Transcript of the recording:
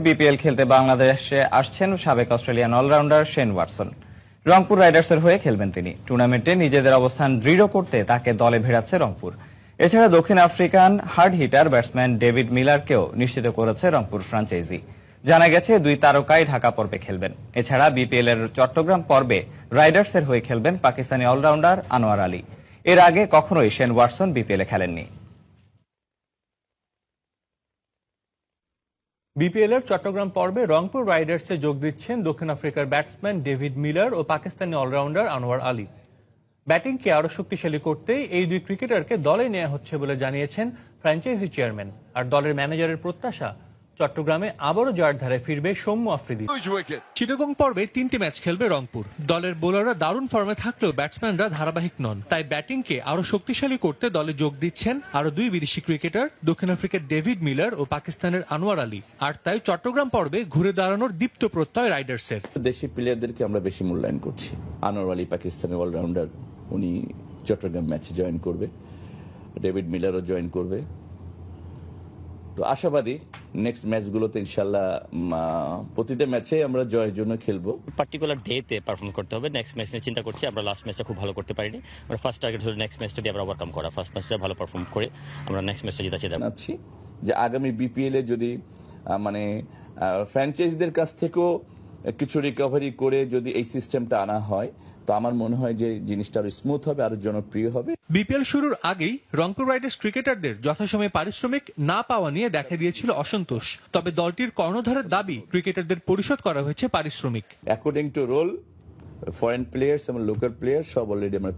BPL খেলতে বাংলাদেশে আসছেন সাবেক Australian allrounder Shane Watson. Rangpur রাইডার্সের হয়ে খেলবেন তিনি। টুর্নামেন্টে নিজেদের অবস্থান দৃঢ় করতে তাকে দলে ভেড়াচ্ছে রংপুর। এছাড়া দক্ষিণ African hard hitter batsman David মিলারকেও নিশ্চিত করেছে রংপুর ফ্র্যাঞ্চাইজি। জানা গেছে দুই তারকাই ঢাকা পর্বে খেলবেন। এছাড়া বিপিএল এর চট্টগ্রাম পর্বে রাইডার্সের হয়ে খেলবেন পাকিস্তানি অলরাউন্ডার আনোয়ার আলী। এর আগে কখনোই শেন ওয়াটসন বিপিএল এ খেলেননি। বিপিএল এর চট্টগ্রাম পর্বে রংপুর রাইডার্সে যোগ দিচ্ছেন দক্ষিণ আফ্রিকার ব্যাটসম্যান ডেভিড মিলার ও পাকিস্তানি অলরাউন্ডার আনোয়ার আলী। ব্যাটিংকে আরো শক্তিশালী করতে এই দুই ক্রিকেটারকে দলে নেওয়া হচ্ছে বলে জানিয়েছেন ফ্র্যাঞ্চাইজি চেয়ারম্যান। আর দলের ম্যানেজারের প্রত্যাশা, চট্টগ্রামে আবারও জয়ের ধারায় ফিরবে সৌম্য আফ্রিদি। চিটাগং পর্বে 3টি ম্যাচ খেলবে রংপুর। দলের বোলাররা দারুণ ফর্মে থাকলেও ব্যাটসম্যানরা ধারাবাহিক নন, তাই ব্যাটিংকে আরো শক্তিশালী করতে দলে যোগ দিচ্ছেন আরো দুই বিদেশি ক্রিকেটার, দক্ষিণ আফ্রিকার ডেভিড মিলার ও পাকিস্তানের আনোয়ার আলী। আর তাই চট্টগ্রাম পর্বে ঘুরে দাঁড়ানোর দীপ্ত প্রত্যয় রাইডার্সের। দেশি প্লেয়ারদেরকে আমরা বেশি মূল্যায়ন করছি। আনোয়ার আলী পাকিস্তানের অলরাউন্ডার, উনি চট্টগ্রাম ম্যাচে জয়েন করবে, ডেভিড মিলারও জয়েন করবে। তো আশাবাদী নেক্সট ম্যাচগুলোতে ইনশাল্লাহ প্রতিটা ম্যাচে আমরা জয়ের জন্য খেলবো। পার্টিকুলার ডেতে পারফর্ম করতে হবে। নেক্সট ম্যাচ নিয়ে চিন্তা করছি। আমরা লাস্ট ম্যাচটা খুব ভালো করতে পারিনি। আমরা ফার্স্ট টার্গেট হলো নেক্সট ম্যাচটা দিয়ে আমরা ওভারকাম করা। ফার্স্ট ম্যাচটা ভালো পারফর্ম করে আমরা নেক্সট ম্যাচটা জেতা জানাচ্ছি যে আগামী বিপিএল এ যদি ফ্র্যাঞ্চাইজিদের কাছ থেকেও কিছু রিকভারি করে যদি এই সিস্টেমটা আনা হয়, তো আমার মনে হয় যে জিনিসটা আরো স্মুথ হবে, আরো জনপ্রিয় হবে। বিপিএল শুরুর আগেই রংপুর রাইডার্স ক্রিকেটারদের যথাসময়ে পারিশ্রমিক না পাওয়া নিয়ে দেখা দিয়েছিল অসন্তোষ। তবে দলটির কর্ণধারের দাবি, ক্রিকেটারদের পরিশোধ করা হয়েছে পারিশ্রমিক। According to rule, foreign players এবং লোকাল প্লেয়ার সব অলরেডি আমরা